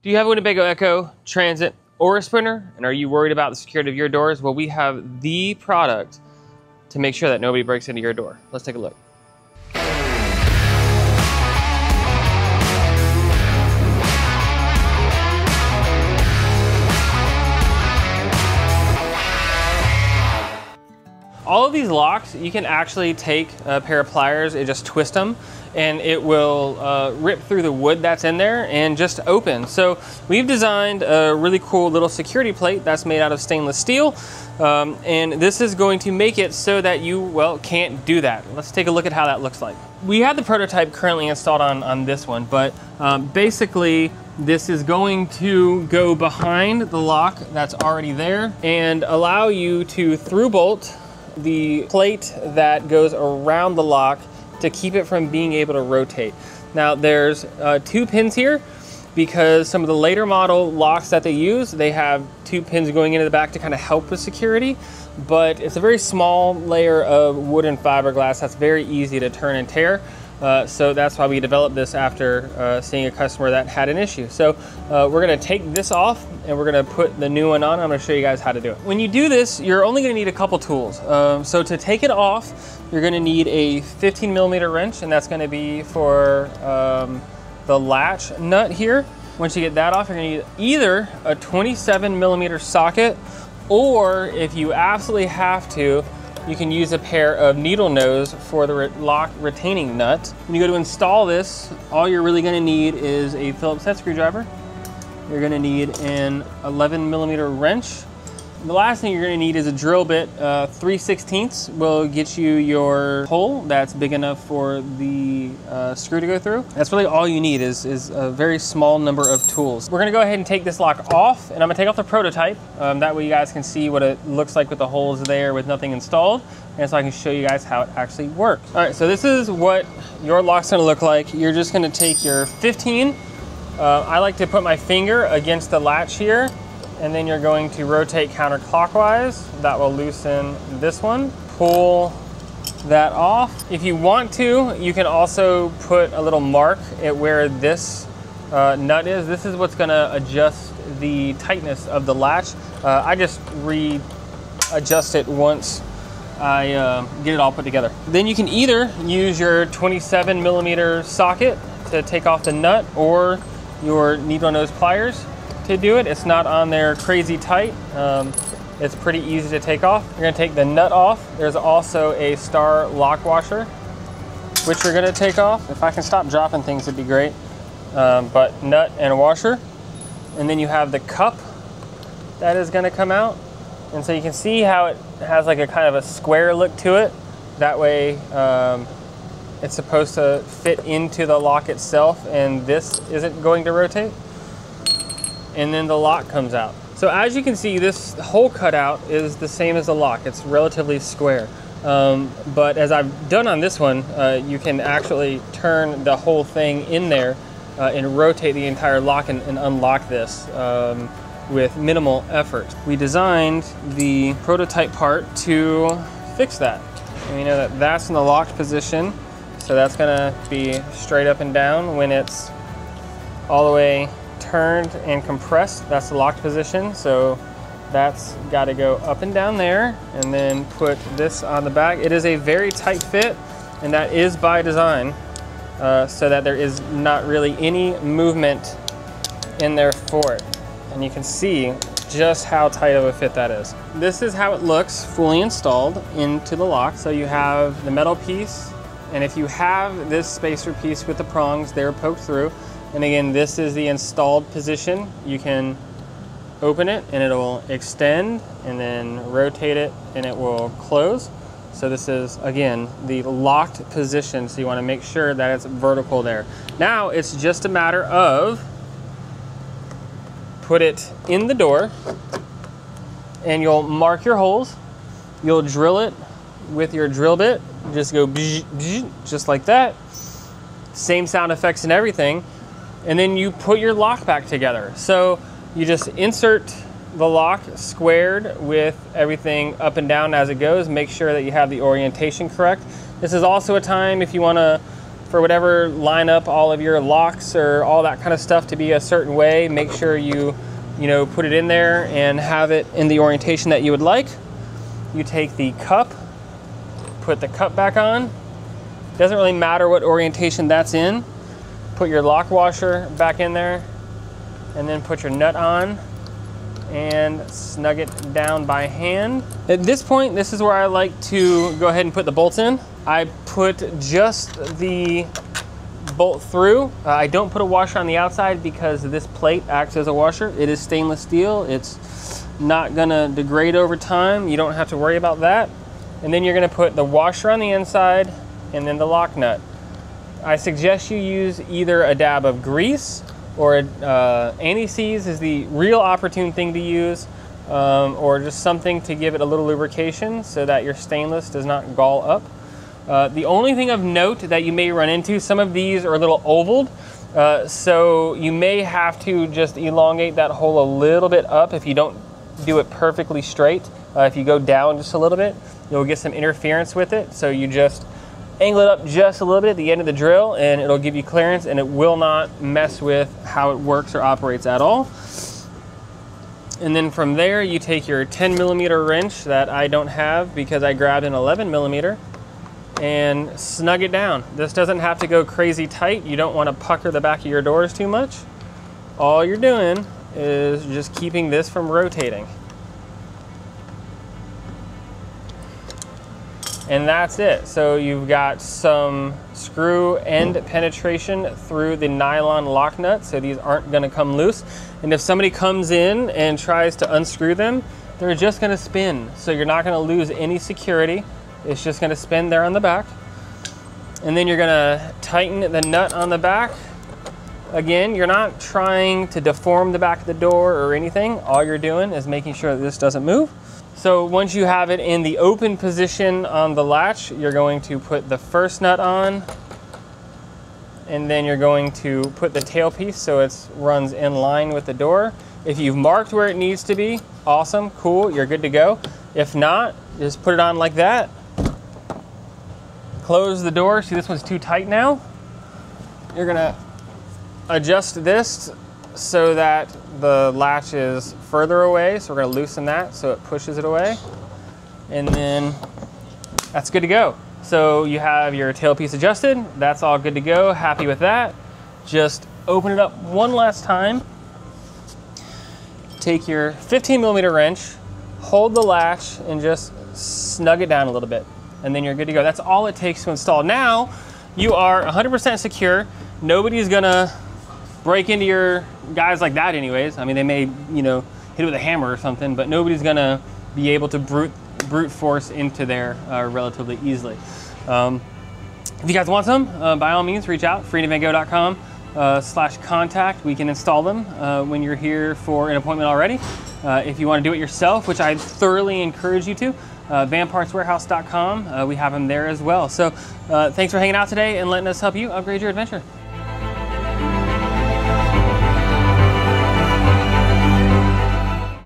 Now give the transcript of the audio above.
Do you have a Winnebago Ekko, Transit, or a Sprinter? And are you worried about the security of your doors? Well, we have the product to make sure that nobody breaks into your door. Let's take a look. All of these locks, you can actually take a pair of pliers and just twist them, and it will rip through the wood that's in there and just open. So we've designed a really cool little security plate that's made out of stainless steel, and this is going to make it so that you, well, can't do that. Let's take a look at how that looks like. We have the prototype currently installed on this one, but basically this is going to go behind the lock that's already there and allow you to through bolt the plate that goes around the lock to keep it from being able to rotate. Now there's 2 pins here because some of the later model locks that they use, they have 2 pins going into the back to kind of help with security, but it's a very small layer of wood and fiberglass that's very easy to turn and tear. So that's why we developed this after seeing a customer that had an issue. So we're gonna take this off and we're gonna put the new one on. I'm gonna show you guys how to do it. When you do this, you're only gonna need a couple tools. So to take it off, you're gonna need a 15mm wrench, and that's gonna be for the latch nut here. Once you get that off, you're gonna need either a 27mm socket, or if you absolutely have to, you can use a pair of needle nose for the lock retaining nut. When you go to install this, all you're really gonna need is a Phillips head screwdriver. You're gonna need an 11mm wrench. The last thing you're gonna need is a drill bit. 3/16 will get you your hole that's big enough for the screw to go through. That's really all you need is a very small number of tools. We're gonna go ahead and take this lock off, and I'm gonna take off the prototype. That way you guys can see what it looks like with the holes there with nothing installed, and so I can show you guys how it actually works. All right, so this is what your lock's gonna look like. You're just gonna take your 15. I like to put my finger against the latch here, and then you're going to rotate counterclockwise. That will loosen this one. Pull that off. If you want to, you can also put a little mark at where this nut is. This is what's gonna adjust the tightness of the latch. I just readjust it once I get it all put together. Then you can either use your 27mm socket to take off the nut, or your needle nose pliers to do it. It's not on there crazy tight. It's pretty easy to take off. You're gonna take the nut off. There's also a star lock washer, which you're gonna take off. If I can stop dropping things, it'd be great. But nut and washer. And then you have the cup that is gonna come out. And so you can see how it has like a kind of a square look to it. That way, it's supposed to fit into the lock itself, and this isn't going to rotate. And then the lock comes out. So as you can see, this hole cutout is the same as the lock. It's relatively square. But as I've done on this one, you can actually turn the whole thing in there and rotate the entire lock and unlock this with minimal effort. We designed the prototype part to fix that. And we know that that's in the locked position, so that's gonna be straight up and down. When it's all the way turned and compressed, that's the locked position, so that's got to go up and down there, and then put this on the back. It is a very tight fit, and that is by design, so that there is not really any movement in there for it. And you can see just how tight of a fit that is. This is how it looks fully installed into the lock. So you have the metal piece, and if you have this spacer piece with the prongs, they're poked through. And again, this is the installed position. You can open it and it'll extend, and then rotate it and it will close. So this is, again, the locked position. So you want to make sure that it's vertical there. Now it's just a matter of put it in the door, and you'll mark your holes. You'll drill it with your drill bit. Just go bzz, bzz, just like that. Same sound effects and everything. And then you put your lock back together. So you just insert the lock squared with everything up and down as it goes. Make sure that you have the orientation correct. This is also a time if you want to for whatever line up all of your locks or all that kind of stuff to be a certain way, make sure you put it in there and have it in the orientation that you would like. You take the cup, put the cup back on. Doesn't really matter what orientation that's in. Put your lock washer back in there, and then put your nut on and snug it down by hand. At this point, this is where I like to go ahead and put the bolts in. I put just the bolt through. I don't put a washer on the outside because this plate acts as a washer. It is stainless steel. It's not gonna degrade over time. You don't have to worry about that. And then you're gonna put the washer on the inside and then the lock nut. I suggest you use either a dab of grease or anti-seize is the real opportune thing to use, or just something to give it a little lubrication so that your stainless does not gall up. The only thing of note that you may run into, some of these are a little ovaled, so you may have to just elongate that hole a little bit up if you don't do it perfectly straight. If you go down just a little bit, you'll get some interference with it, so you just angle it up just a little bit at the end of the drill and it'll give you clearance, and it will not mess with how it works or operates at all. And then from there, you take your 10mm wrench that I don't have because I grabbed an 11mm and snug it down. This doesn't have to go crazy tight. You don't want to pucker the back of your doors too much. All you're doing is just keeping this from rotating. And that's it. So you've got some screw end penetration through the nylon lock nut, so these aren't gonna come loose. And if somebody comes in and tries to unscrew them, they're just gonna spin. So you're not gonna lose any security. It's just gonna spin there on the back. And then you're gonna tighten the nut on the back. Again, you're not trying to deform the back of the door or anything. All you're doing is making sure that this doesn't move. So once you have it in the open position on the latch, you're going to put the first nut on, and then you're going to put the tailpiece so it runs in line with the door. If you've marked where it needs to be, awesome, cool, you're good to go. If not, just put it on like that. Close the door. See, this one's too tight now. You're gonna adjust this so that the latch is further away. So we're gonna loosen that so it pushes it away. And then that's good to go. So you have your tailpiece adjusted. That's all good to go. Happy with that. Just open it up one last time. Take your 15mm wrench, hold the latch, and just snug it down a little bit. And then you're good to go. That's all it takes to install. Now you are 100% secure. Nobody's gonna break into your guys like that anyways. I mean, they may, hit it with a hammer or something, but nobody's gonna be able to brute force into there relatively easily. If you guys want some, by all means, reach out, freedomvango.com/contact. We can install them when you're here for an appointment already. If you want to do it yourself, which I thoroughly encourage you to, vanpartswarehouse.com. We have them there as well. So thanks for hanging out today and letting us help you upgrade your adventure.